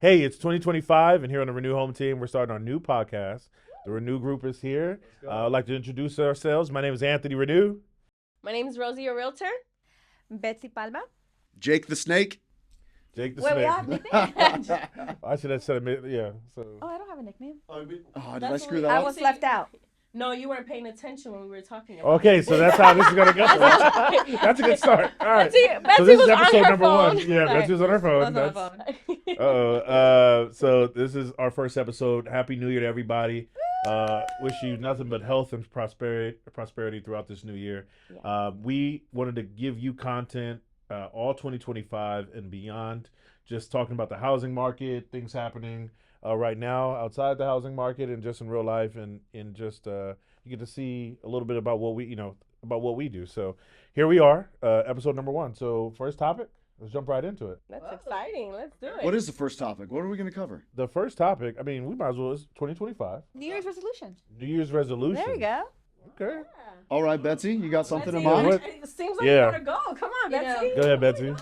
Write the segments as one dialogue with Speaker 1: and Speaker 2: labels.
Speaker 1: Hey, it's 2025, and here on the Renew Home Team, we're starting our new podcast. The Renew Group is here. I'd like to introduce ourselves. My name is Anthony Renew.
Speaker 2: My name is Rosie, a realtor.
Speaker 3: Betsy Palma.
Speaker 4: Jake the Snake.
Speaker 1: Jake the
Speaker 3: Wait, we
Speaker 1: Snake.
Speaker 3: have nicknames?
Speaker 1: I should have said it. Yeah. So.
Speaker 3: Oh, I don't have a nickname.
Speaker 4: Oh, did
Speaker 2: That's
Speaker 4: I
Speaker 2: what
Speaker 4: screw
Speaker 2: we-
Speaker 4: that
Speaker 3: I
Speaker 4: up?
Speaker 3: was left out.
Speaker 2: No, you weren't paying attention when we were talking about
Speaker 1: Okay, so that's how this is gonna go. That's a good start. All right.
Speaker 2: Betsy
Speaker 1: So this
Speaker 2: was
Speaker 1: is
Speaker 2: on
Speaker 1: episode
Speaker 2: her
Speaker 1: number
Speaker 2: phone.
Speaker 1: 1. Yeah,
Speaker 2: Sorry.
Speaker 1: Betsy was on her phone.
Speaker 3: On my
Speaker 1: That's,
Speaker 3: phone.
Speaker 1: So this is our first episode. Happy New Year to everybody. Wish you nothing but health and prosperity throughout this new year.
Speaker 2: Yeah.
Speaker 1: We wanted to give you content all 2025 and beyond, just talking about the housing market, things happening right now outside the housing market and just in real life, and in just you get to see a little bit about what we do. So here we are, episode number 1. So first topic, let's jump right into it.
Speaker 2: That's exciting. Let's do it.
Speaker 4: What is the first topic? What are we going to cover?
Speaker 1: The first topic, I mean, we might as well, it's 2025.
Speaker 3: New Year's resolution.
Speaker 1: New Year's resolution.
Speaker 3: There you go.
Speaker 1: Okay.
Speaker 4: All right, Betsy, you got something in
Speaker 2: Betsy,
Speaker 4: mind?
Speaker 1: What?
Speaker 2: It seems like
Speaker 1: Yeah.
Speaker 2: you gotta go. Come on,
Speaker 3: You know.
Speaker 2: Betsy.
Speaker 1: Go ahead, Betsy.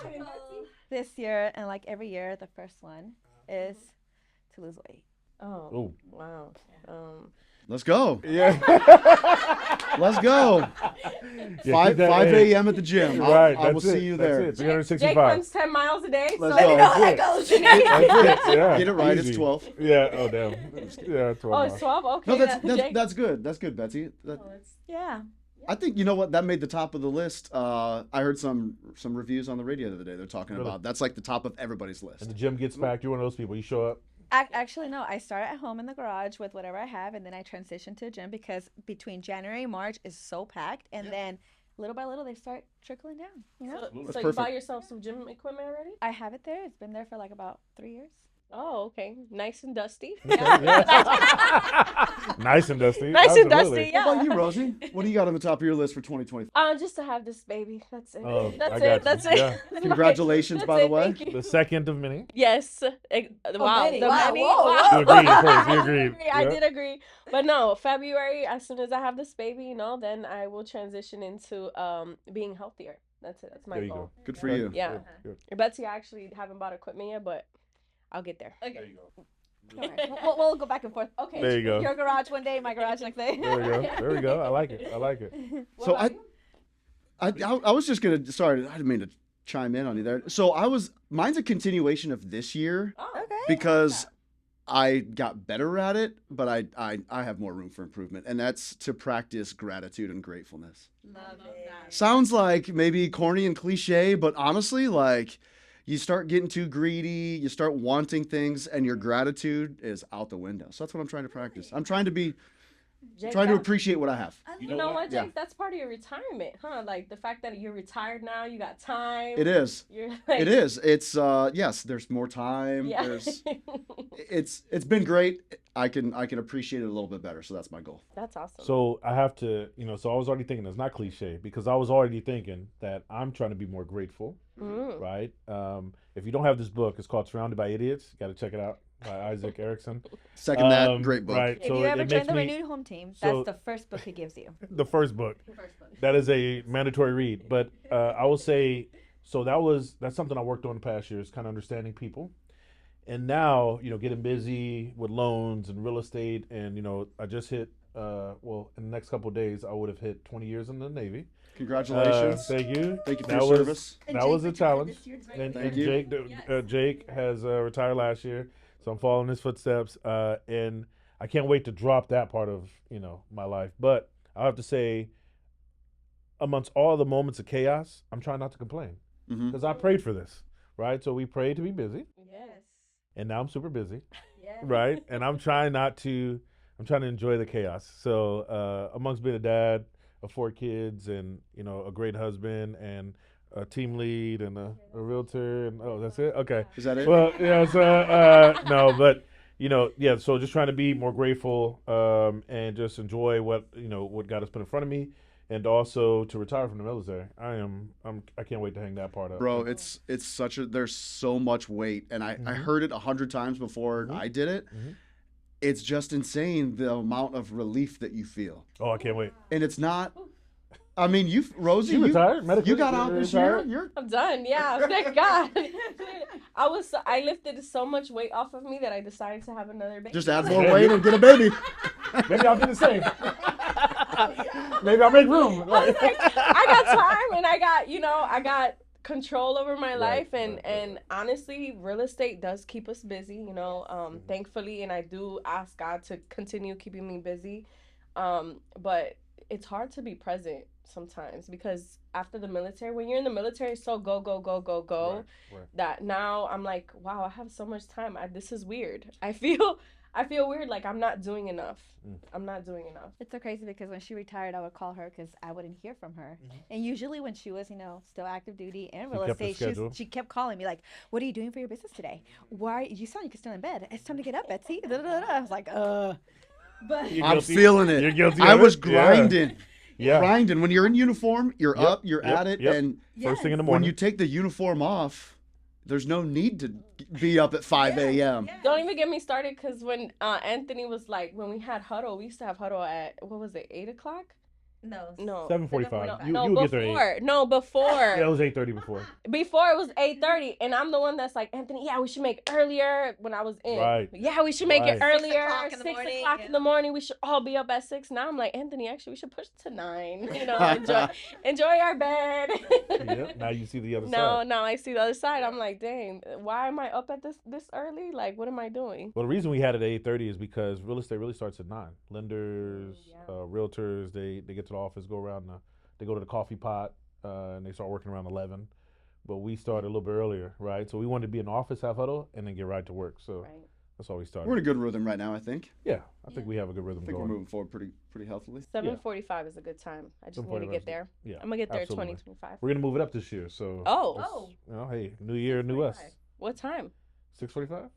Speaker 3: This year, and like every year, the first one is to lose weight.
Speaker 2: Oh,
Speaker 1: Oh.
Speaker 2: wow.
Speaker 4: Let's go.
Speaker 1: Yeah.
Speaker 4: Let's go.
Speaker 1: Yeah,
Speaker 4: 5
Speaker 1: keep that-
Speaker 4: 5
Speaker 1: hey,
Speaker 4: a.m. at the gym.
Speaker 1: Right.
Speaker 4: I will
Speaker 1: that's it.
Speaker 4: see you
Speaker 1: That's
Speaker 4: there.
Speaker 1: it.
Speaker 2: Jake
Speaker 1: 365.
Speaker 2: runs 10 miles a day.
Speaker 4: Let's
Speaker 2: so
Speaker 4: go.
Speaker 3: How
Speaker 1: That's
Speaker 3: that goes.
Speaker 1: That's it. Yeah.
Speaker 4: Get it right.
Speaker 1: Easy.
Speaker 4: It's 12.
Speaker 1: Yeah. Oh, damn. Yeah, 12
Speaker 2: Oh,
Speaker 1: miles.
Speaker 2: it's 12? Okay.
Speaker 4: No, that's
Speaker 2: Jake.
Speaker 4: that's good. That's good, Betsy. That,
Speaker 2: Oh, it's-
Speaker 3: Yeah.
Speaker 4: I think you know what that made the top of the list. I heard some reviews on the radio the other day. They're talking
Speaker 1: Really?
Speaker 4: about that's like the top of everybody's list.
Speaker 1: And the gym gets packed. You're one of those people. You show up.
Speaker 3: Actually, no. I start at home in the garage with whatever I have, and then I transition to a gym because between January and March is so packed, and then little by little they start trickling down. You know,
Speaker 2: So,
Speaker 4: That's
Speaker 2: so you buy
Speaker 4: perfect.
Speaker 2: yourself some gym equipment already?
Speaker 3: I have it there. It's been there for like about 3 years.
Speaker 2: Oh, okay. Nice and dusty.
Speaker 1: Nice and dusty.
Speaker 2: Nice and
Speaker 1: Absolutely.
Speaker 2: dusty, yeah.
Speaker 4: What about you, Rosie? What do you got on the top of your list for 2020?
Speaker 2: Just to have this baby. That's it.
Speaker 1: Oh,
Speaker 2: That's
Speaker 1: I
Speaker 2: it.
Speaker 1: got you.
Speaker 2: That's it.
Speaker 1: Yeah.
Speaker 2: That's
Speaker 4: Congratulations,
Speaker 2: That's
Speaker 4: by the
Speaker 2: it.
Speaker 4: way.
Speaker 2: Thank you.
Speaker 1: The second of many.
Speaker 2: Yes. Wow.
Speaker 3: many.
Speaker 2: The
Speaker 3: Wow,
Speaker 2: many.
Speaker 3: whoa,
Speaker 2: Wow.
Speaker 1: You agreed, of course. You agreed.
Speaker 2: I
Speaker 1: Yeah.
Speaker 2: did agree. But no, February, as soon as I have this baby, then I will transition into being healthier. That's it. That's my
Speaker 1: There you
Speaker 2: goal.
Speaker 1: go.
Speaker 4: Good for you.
Speaker 2: Yeah.
Speaker 1: Good.
Speaker 2: Betsy, I actually haven't bought equipment yet, but I'll get there.
Speaker 1: There you go.
Speaker 3: Don't worry. We'll go back and forth.
Speaker 2: Okay.
Speaker 1: There you go.
Speaker 3: Your garage one day, my garage next day.
Speaker 1: There we go. There we go. I like it. I like it.
Speaker 2: What
Speaker 4: So
Speaker 2: about you?
Speaker 4: I was just gonna sorry, I didn't mean to chime in on you there. So mine's a continuation of this year
Speaker 2: Oh,
Speaker 3: Okay.
Speaker 4: because I got better at it, but I have more room for improvement, and that's to practice gratitude and gratefulness.
Speaker 3: Love it.
Speaker 4: Sounds like maybe corny and cliche, but honestly, like you start getting too greedy, you start wanting things, and your gratitude is out the window. So that's what I'm trying to practice. I'm trying to
Speaker 2: Jake,
Speaker 4: trying to
Speaker 2: that-
Speaker 4: appreciate what I have.
Speaker 2: You know what, Jake?
Speaker 4: Yeah.
Speaker 2: That's part of your retirement, huh? Like the fact that you're retired now, you got time.
Speaker 4: It is.
Speaker 2: You're like,
Speaker 4: It is. It's yes. There's more time.
Speaker 2: Yeah.
Speaker 4: It's been great. I can appreciate it a little bit better. So that's my goal.
Speaker 2: That's awesome.
Speaker 1: So I have to, so I was already thinking, it's not cliche, because I was already thinking that I'm trying to be more grateful,
Speaker 2: Mm.
Speaker 1: right? If you don't have this book, it's called Surrounded by Idiots. Got to check it out by Isaac Erickson.
Speaker 4: Second that great book.
Speaker 1: Right.
Speaker 3: If
Speaker 1: So
Speaker 3: you ever
Speaker 1: it
Speaker 3: join
Speaker 1: makes
Speaker 3: the
Speaker 1: me
Speaker 3: Renewed Home Team,
Speaker 1: so-
Speaker 3: that's the first book he gives you.
Speaker 1: the first book. That is a mandatory read. But I will say, so that's something I worked on the past years, kind of understanding people. And now, getting busy with loans and real estate, and I just hit. In the next couple of days, I would have hit 20 years in the Navy.
Speaker 4: Congratulations.
Speaker 1: Thank you.
Speaker 4: Thank you for
Speaker 1: That
Speaker 4: your
Speaker 1: was-
Speaker 4: service.
Speaker 1: That was a challenge. And
Speaker 4: Thank you.
Speaker 1: Jake has retired last year, so I'm following his footsteps. And I can't wait to drop that part of my life. But I have to say, amongst all the moments of chaos, I'm trying not to complain
Speaker 4: Mhm.
Speaker 1: because I prayed for this, right? So we prayed to be busy,
Speaker 3: Yes.
Speaker 1: and now I'm super busy,
Speaker 3: Yes.
Speaker 1: right? And I'm trying to enjoy the chaos. So amongst being a dad of 4 kids and a great husband and a team lead and a realtor and that's it. Okay.
Speaker 4: Is that it?
Speaker 1: Well, yeah. So no, but yeah. So just trying to be more grateful and just enjoy what God has put in front of me, and also to retire from the military. I can't wait to hang that part up.
Speaker 4: Bro, it's there's so much weight, and I
Speaker 1: Mhm.
Speaker 4: heard it 100 times before
Speaker 1: Mhm.
Speaker 4: I did it.
Speaker 1: Mhm.
Speaker 4: It's just insane the amount of relief that you feel,
Speaker 1: Oh, I can't wait.
Speaker 4: and it's not I mean, Rosie,
Speaker 1: She retired medically.
Speaker 4: you got out this year. You're
Speaker 2: I'm done. Yeah, thank God. I lifted so much weight off of me that I decided to have another baby.
Speaker 4: just add more weight and get a baby.
Speaker 1: Maybe I'll do the same. Maybe I'll make room.
Speaker 2: I got time and I got control over my life and honestly real estate does keep us busy, thankfully, and I do ask God to continue keeping me busy. But it's hard to be present sometimes because after the military, when you're in the military, it's so go go go go go that now I'm like, wow, I have so much time. This is weird. I feel weird, like I'm not doing enough. I'm not doing enough.
Speaker 3: It's so crazy because when she retired, I would call her because I wouldn't hear from her. And usually when she was, still active duty and real estate, she kept calling me like, "What are you doing for your business today? Why you sound like you're still in bed? It's time to get up, Betsy." I was like, But
Speaker 4: I'm feeling it.
Speaker 1: You're guilty.
Speaker 4: I was
Speaker 1: it?
Speaker 4: grinding.
Speaker 1: Yeah.
Speaker 4: Grinding. When you're in uniform, you're up, you're at it, and
Speaker 1: first thing in the
Speaker 4: when
Speaker 1: morning.
Speaker 4: you take the uniform off, there's no need to be up at 5 a.m.
Speaker 2: Don't even get me started because when Anthony was like, when we had huddle, we used to have huddle at, what was it, 8 o'clock?
Speaker 3: no.
Speaker 1: 7:45. You
Speaker 2: No,
Speaker 1: get there
Speaker 2: before.
Speaker 1: 8.
Speaker 2: No, before.
Speaker 1: Yeah, it was 8:30 before.
Speaker 2: Before it was 8:30, and I'm the one that's like, Anthony, yeah, we should make earlier when I was in.
Speaker 1: Right.
Speaker 2: Yeah, we should make it
Speaker 1: Right.
Speaker 2: earlier.
Speaker 3: 6 o'clock in the
Speaker 2: 6
Speaker 3: morning,
Speaker 2: o'clock in the morning. We should all be up at 6. Now I'm like, Anthony, actually, we should push it to 9. Enjoy our bed.
Speaker 1: Yeah. Now you see the other
Speaker 2: No,
Speaker 1: side.
Speaker 2: now I see the other side. I'm like, dang, why am I up at this early? Like, what am I doing?
Speaker 1: Well, the reason we had it at 8:30 is because real estate really starts at 9. Lenders,
Speaker 2: Yeah.
Speaker 1: realtors, they get to the office, go around they go to the coffee pot, and they start working around 11. But we started a little bit earlier, right? So we wanted to be in the office, have huddle, and then get right to work. So
Speaker 2: Right.
Speaker 1: that's how we started.
Speaker 4: We're in a good rhythm right now, I think.
Speaker 1: Yeah, I think we have a good rhythm
Speaker 4: I think we're
Speaker 1: going.
Speaker 4: moving forward pretty healthily.
Speaker 2: 7:45 is a good time. I just need to
Speaker 1: 7:45
Speaker 2: get
Speaker 1: is
Speaker 2: there.
Speaker 1: Yeah,
Speaker 2: I'm gonna get there at
Speaker 1: absolutely.
Speaker 2: 2025.
Speaker 1: We're gonna move it up this year, so
Speaker 2: Oh.
Speaker 1: hey, new year, new us.
Speaker 2: What time?
Speaker 1: 6:45.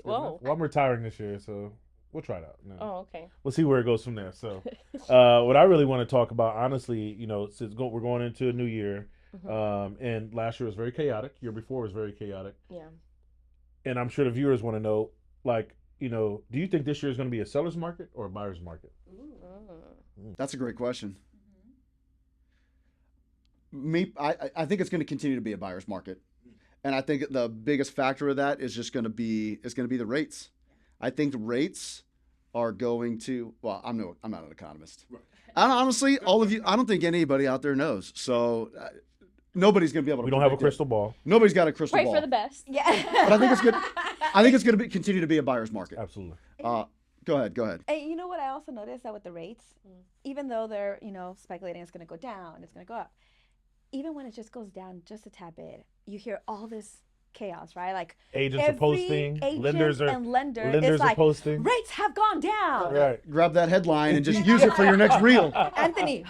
Speaker 2: Whoa.
Speaker 1: Well, I'm retiring this year, so we'll try it out. No.
Speaker 2: Oh, okay.
Speaker 1: We'll see where it goes from there. So, what I really want to talk about, honestly, since we're going into a new year, and last year was very chaotic. Year before was very chaotic.
Speaker 2: Yeah.
Speaker 1: And I'm sure the viewers want to know, like, do you think this year is going to be a seller's market or a buyer's market?
Speaker 4: That's a great question. I think it's going to continue to be a buyer's market, and I think the biggest factor of that is just going to be the rates. I think the rates are going to. Well, I'm not an economist. Right. Honestly, all of you, I don't think anybody out there knows. So nobody's going to be able to.
Speaker 1: We don't have a
Speaker 4: predict
Speaker 1: crystal ball.
Speaker 4: Nobody's got a crystal ball.
Speaker 2: Pray for the best.
Speaker 3: Yeah.
Speaker 4: But I think it's good. I think it's going to continue to be a buyer's market.
Speaker 1: Absolutely.
Speaker 4: Go ahead.
Speaker 3: And you know what I also noticed that with the rates, even though they're, speculating it's going to go down, it's going to go up, even when it just goes down just a tad bit, you hear all this chaos, right? Like
Speaker 1: agents are posting, lenders are
Speaker 3: posting. Rates have gone down.
Speaker 1: Right.
Speaker 4: Grab that headline and just use it for your next reel.
Speaker 3: Anthony,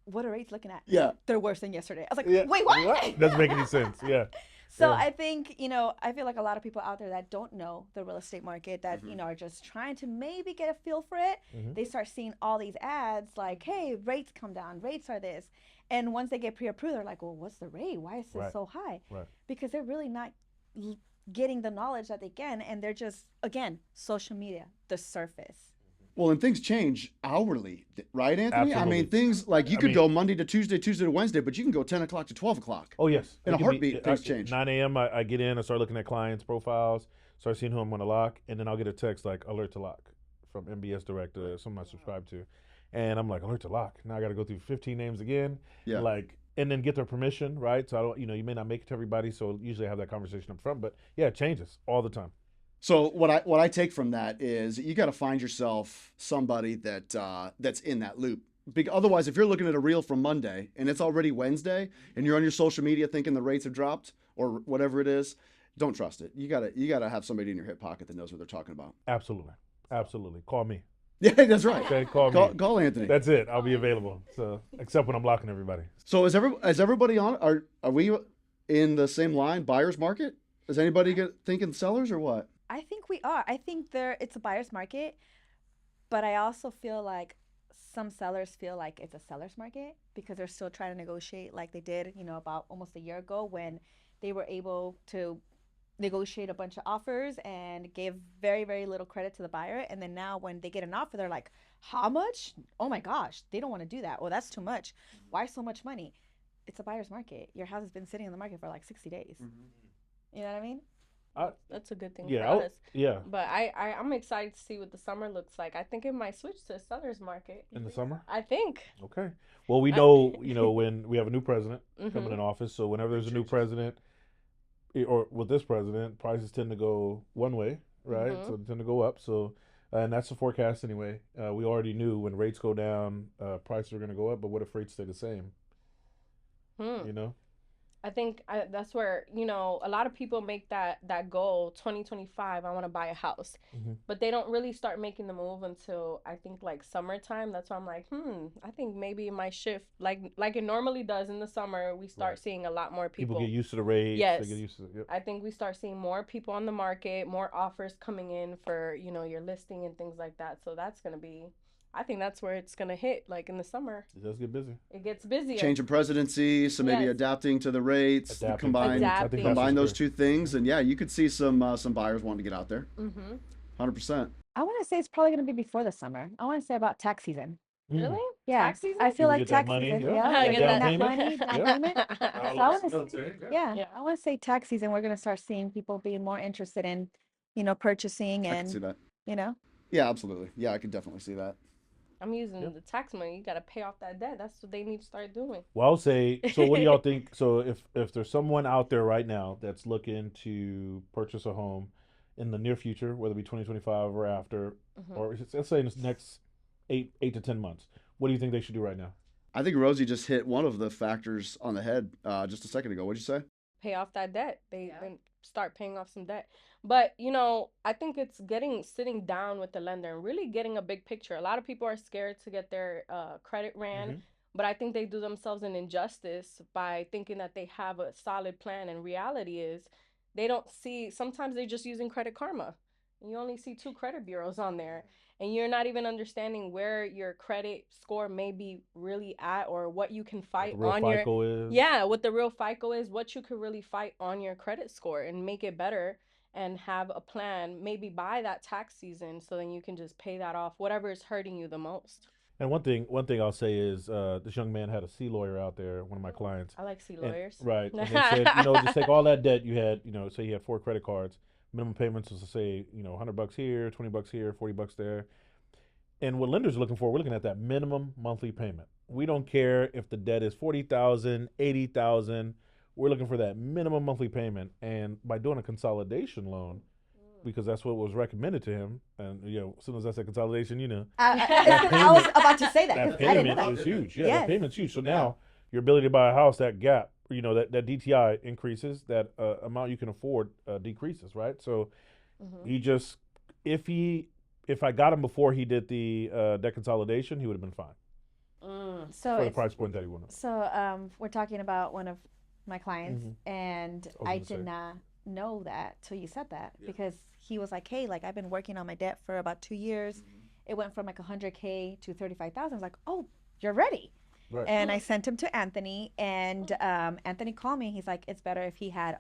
Speaker 3: what are rates looking at?
Speaker 4: Yeah.
Speaker 3: They're worse than yesterday. I was like, wait, what?
Speaker 1: Doesn't make any sense. Yeah.
Speaker 3: So I think, I feel like a lot of people out there that don't know the real estate market, that, are just trying to maybe get a feel for it. They start seeing all these ads like, hey, rates come down, rates are this. And once they get pre-approved, they're like, well, what's the rate? Why is this so high?
Speaker 1: Right.
Speaker 3: Because they're really not getting the knowledge that they can. And they're just, again, social media, the surface.
Speaker 4: Well, and things change hourly, right, Anthony?
Speaker 1: Absolutely.
Speaker 4: I mean, things like you could go Monday to Tuesday, Tuesday to Wednesday, but you can go 10 o'clock to 12 o'clock.
Speaker 1: Oh, yes.
Speaker 4: In a heartbeat, things change.
Speaker 1: 9 a.m., I get in, I start looking at clients' profiles, start seeing who I'm going to lock, and then I'll get a text like, alert to lock from MBS Direct, someone I subscribe to. And I'm like, alert to lock. Now I got to go through 15 names again.
Speaker 4: Yeah.
Speaker 1: And then get their permission, right? So I don't, you may not make it to everybody, so usually I have that conversation up front. But yeah, it changes all the time.
Speaker 4: So what I take from that is you got to find yourself somebody that's in that loop. Otherwise, if you're looking at a reel from Monday and it's already Wednesday and you're on your social media thinking the rates have dropped or whatever it is, don't trust it. You gotta have somebody in your hip pocket that knows what they're talking about.
Speaker 1: Absolutely. Call me.
Speaker 4: Yeah, that's right.
Speaker 1: Okay, call me.
Speaker 4: Call Anthony.
Speaker 1: That's it. I'll be available. So except when I'm blocking everybody.
Speaker 4: So is everybody on? Are we in the same line? Buyer's market? Is anybody thinking sellers or what?
Speaker 3: I think we are. I think it's a buyer's market, but I also feel like some sellers feel like it's a seller's market because they're still trying to negotiate like they did, about almost a year ago when they were able to negotiate a bunch of offers and give very, very little credit to the buyer. And then now when they get an offer, they're like, how much? Oh my gosh, they don't want to do that. Well, that's too much. Why so much money? It's a buyer's market. Your house has been sitting in the market for like 60 days. You know what I mean?
Speaker 2: That's a good thing
Speaker 1: Yeah,
Speaker 2: for us.
Speaker 1: yeah.
Speaker 2: But I'm excited to see what the summer looks like. I think it might switch to a seller's market.
Speaker 1: In the summer?
Speaker 2: I think.
Speaker 1: Okay. Well, we know, when we have a new president coming
Speaker 2: Mhm.
Speaker 1: in office, so whenever there's a new president, or with this president, prices tend to go one way, right?
Speaker 2: Mhm.
Speaker 1: So they tend to go up. So, and that's the forecast anyway. We already knew when rates go down, prices are going to go up. But what if rates stay the same?
Speaker 2: Hmm.
Speaker 1: You know?
Speaker 2: I think that's where, a lot of people make that goal, 2025, I want to buy a house.
Speaker 1: Mhm.
Speaker 2: But they don't really start making the move until I think like summertime. That's why I'm like, I think maybe it might shift like it normally does in the summer. We start
Speaker 1: Right.
Speaker 2: seeing a lot more
Speaker 1: People
Speaker 2: people.
Speaker 1: get used to the rates.
Speaker 2: Yes.
Speaker 1: They get used to it. Yep.
Speaker 2: I think we start seeing more people on the market, more offers coming in for, your listing and things like that. So that's going to be, I think that's where it's going to hit, like in the summer.
Speaker 1: It does get busy.
Speaker 2: It gets busier.
Speaker 4: Change of presidency, so maybe
Speaker 2: Yes.
Speaker 4: adapting to the rates,
Speaker 1: Adapting.
Speaker 4: combine
Speaker 1: I think that's
Speaker 4: combine
Speaker 1: what's
Speaker 4: those
Speaker 1: great.
Speaker 4: two things, and yeah, you could see some buyers wanting to get out there.
Speaker 2: Mm-hmm.
Speaker 4: 100%.
Speaker 3: I want to say it's probably going to be before the summer. I want to say about tax season.
Speaker 2: Really?
Speaker 3: Yeah.
Speaker 2: Tax season?
Speaker 3: I feel
Speaker 1: People
Speaker 3: like
Speaker 1: get that
Speaker 3: tax
Speaker 1: money,
Speaker 3: season.
Speaker 1: yeah.
Speaker 3: Yeah.
Speaker 2: That
Speaker 3: They're
Speaker 2: down
Speaker 3: getting that
Speaker 1: payment.
Speaker 3: money, down
Speaker 1: Yeah.
Speaker 3: payment. So I want to say,
Speaker 2: Yeah.
Speaker 3: I want to say tax season. We're going to start seeing people being more interested in, purchasing
Speaker 4: I can see
Speaker 3: and,
Speaker 4: that.
Speaker 3: you know.
Speaker 4: Yeah, absolutely. Yeah, I can definitely see that.
Speaker 2: I'm using
Speaker 1: Yep.
Speaker 2: the tax money. You got to pay off that debt. That's what they need to start doing.
Speaker 1: Well, I'll say. So, what do y'all think? So, if there's someone out there right now that's looking to purchase a home in the near future, whether it be 2025 or after,
Speaker 2: Mhm.
Speaker 1: or let's say in the next eight to 10 months, what do you think they should do right now?
Speaker 4: I think Rosie just hit one of the factors on the head just a second ago. What'd you say?
Speaker 2: Pay off that debt. They start paying off some debt. But, I think it's sitting down with the lender and really getting a big picture. A lot of people are scared to get their credit ran,
Speaker 1: Mhm.
Speaker 2: but I think they do themselves an injustice by thinking that they have a solid plan. And reality is they don't see, sometimes they're just using Credit Karma. You only see 2 credit bureaus on there. And you're not even understanding where your credit score may be really at or what you can
Speaker 1: What
Speaker 2: fight
Speaker 1: the real
Speaker 2: on your
Speaker 1: FICO is.
Speaker 2: yeah, what the real FICO is, what you could really fight on your credit score and make it better and have a plan, maybe by that tax season, so then you can just pay that off, whatever is hurting you the most.
Speaker 1: And one thing I'll say is this young man had a C lawyer out there, one of my clients.
Speaker 2: I like C
Speaker 1: And-
Speaker 2: lawyers.
Speaker 1: right. And they said, just take all that debt you had, say you had 4 credit cards, minimum payments was to say, $100 here, $20 here, $40 there. And what lenders are looking for, we're looking at that minimum monthly payment. We don't care if the debt is 40,000, 80,000. We're looking for that minimum monthly payment. And by doing a consolidation loan, because that's what was recommended to him, and as soon as I said consolidation,
Speaker 3: I was about to say that. 'Cause
Speaker 1: that
Speaker 3: I didn't know
Speaker 1: payment
Speaker 3: that.
Speaker 1: is huge. Yeah,
Speaker 3: Yes.
Speaker 1: that payment's huge. So now your ability to buy a house, that gap, that DTI increases, that amount you can afford decreases, right? So he just, if I got him before he did the debt consolidation, he would have been fine
Speaker 3: So
Speaker 1: for the
Speaker 3: it's-
Speaker 1: price point that he wanted.
Speaker 3: So we're talking about one of my clients, and
Speaker 1: I was
Speaker 3: I
Speaker 1: gonna
Speaker 3: did
Speaker 1: say.
Speaker 3: not know that till you said that because he was like, "Hey, like I've been working on my debt for about 2 years. It went from like 100K to 35,000." I was like, "Oh, you're ready."
Speaker 1: Right.
Speaker 3: And I sent him to Anthony, and Anthony called me. He's like, "It's better if he had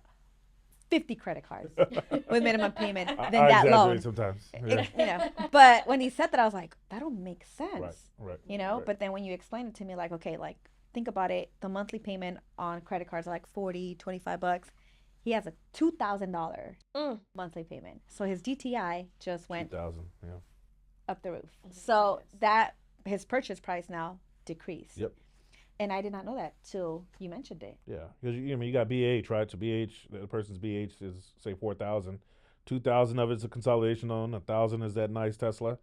Speaker 3: 50 credit cards with minimum payment
Speaker 1: I
Speaker 3: than that
Speaker 1: exaggerate
Speaker 3: loan."
Speaker 1: sometimes. Yeah.
Speaker 3: But when he said that, I was like, that don't make sense.
Speaker 1: Right.
Speaker 3: Right. But then when you explain it to me, like, okay, like think about it, the monthly payment on credit cards are like 40, 25 bucks. He has a $2,000 monthly payment. So his DTI just went
Speaker 1: 2,000. Yeah.
Speaker 3: up the roof. So that his purchase price now decreased.
Speaker 1: Yep.
Speaker 3: And I did not know that till you mentioned it.
Speaker 1: Yeah, because you got BH, right? So BH, the person's BH is say 4,000, 2,000 of it's a consolidation loan, 1,000 is that nice Tesla,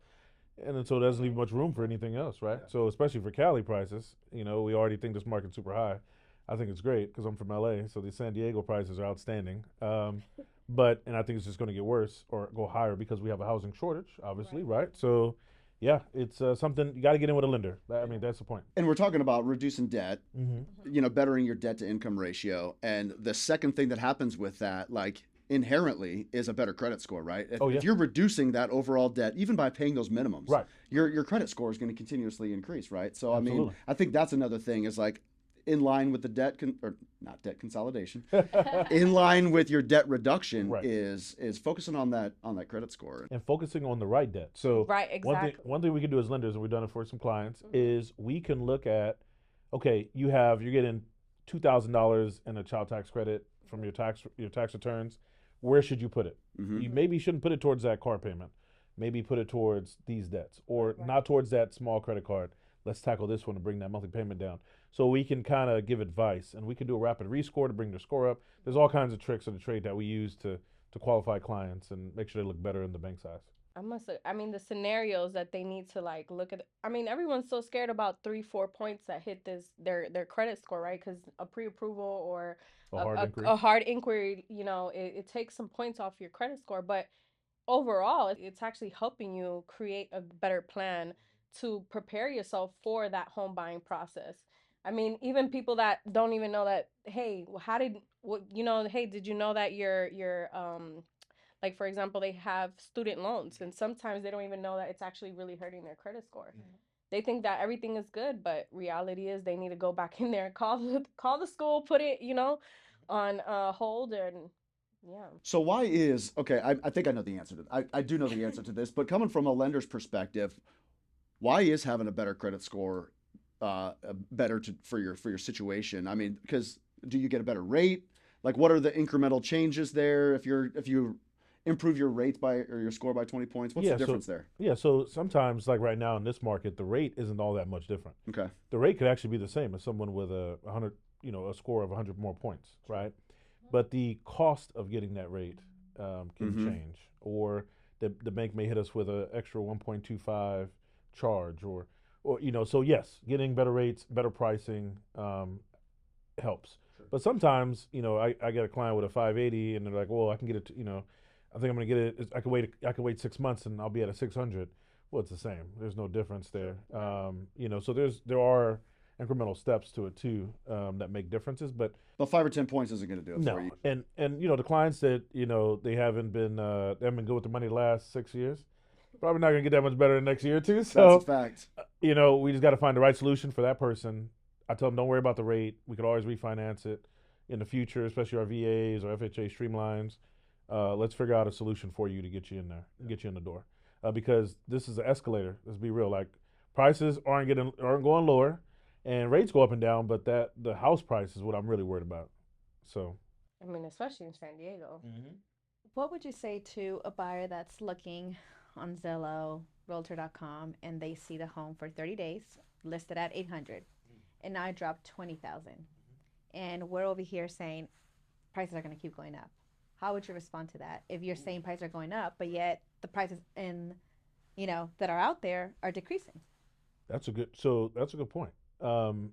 Speaker 1: and then so it doesn't leave much room for anything else, right? So especially for Cali prices, we already think this market's super high. I think it's great because I'm from LA, so the San Diego prices are outstanding. And I think it's just going to get worse or go higher because we have a housing shortage, obviously, right? So. Yeah, it's something you got to get in with a lender. I mean, that's the point.
Speaker 4: And we're talking about reducing debt,
Speaker 1: Mm-hmm.
Speaker 4: bettering your debt to income ratio. And the second thing that happens with that, like inherently, is a better credit score, right? If you're reducing that overall debt, even by paying those minimums,
Speaker 1: right,
Speaker 4: your credit score is going to continuously increase, right? So,
Speaker 1: Absolutely.
Speaker 4: I mean, I think that's another thing is like, in line with the or not debt consolidation, in line with your debt reduction
Speaker 1: Right.
Speaker 4: is focusing on that credit score.
Speaker 1: And focusing on the right debt. So
Speaker 2: Right, exactly.
Speaker 1: one thing we can do as lenders, and we've done it for some clients, is we can look at, okay, you're getting $2,000 in a child tax credit from your tax returns. Where should you put it?
Speaker 4: Mhm.
Speaker 1: You maybe shouldn't put it towards that car payment. Maybe put it towards these debts, or not towards that small credit card. Let's tackle this one to bring that monthly payment down. So we can kind of give advice, and we can do a rapid rescore to bring their score up. There's all kinds of tricks of the trade that we use to qualify clients and make sure they look better in the bank size.
Speaker 2: I mean, the scenarios that they need to like look at. I mean, everyone's so scared about 3-4 points that hit their credit score, right? Because a pre-approval or a hard inquiry, it takes some points off your credit score. But overall, it's actually helping you create a better plan to prepare yourself for that home buying process. I mean, even people that don't even know that, hey, hey, did you know that your like, for example, they have student loans, and sometimes they don't even know that it's actually really hurting their credit score. They think that everything is good, but reality is they need to go back in there and call the school, put it, on hold, and yeah.
Speaker 4: So why is okay? I think I know the answer to. I do know the answer to this, but coming from a lender's perspective, why is having a better credit score better for your situation? I mean, because do you get a better rate? Like, what are the incremental changes there? If you improve your rate or your score by 20 points, what's the difference there?
Speaker 1: Yeah, so sometimes, like right now in this market, the rate isn't all that much different.
Speaker 4: Okay.
Speaker 1: The rate could actually be the same as someone with a 100, a score of 100 more points, right? But the cost of getting that rate can change, or the bank may hit us with an extra 1.25 charge, or So yes, getting better rates, better pricing helps. Sure. But sometimes, I get a client with a 580, and they're like, well, I can get it. I think I'm gonna get it. I can wait 6 months, and I'll be at a 600. Well, it's the same. There's no difference there. So there are incremental steps to it too that make differences, but
Speaker 4: 5 or 10 points isn't going to do it for you.
Speaker 1: And the clients that they haven't been good with the money the last 6 years, probably not going to get that much better in the next year or two. So
Speaker 4: that's a fact.
Speaker 1: We just got to find the right solution for that person. I tell them, don't worry about the rate. We could always refinance it in the future, especially our VAs or FHA streamlines. Let's figure out a solution for you to get you in there, get you in the door, because this is an escalator. Let's be real. Like, prices aren't going lower. And rates go up and down, but the house price is what I'm really worried about. So,
Speaker 2: I mean, especially in San Diego.
Speaker 3: What would you say to a buyer that's looking on Zillow, Realtor.com, and they see the home for 30 days listed at 800, and now it dropped 20,000, and we're over here saying prices are going to keep going up? How would you respond to that if you're saying prices are going up, but yet the prices that are out there are decreasing?
Speaker 1: That's a good point. That's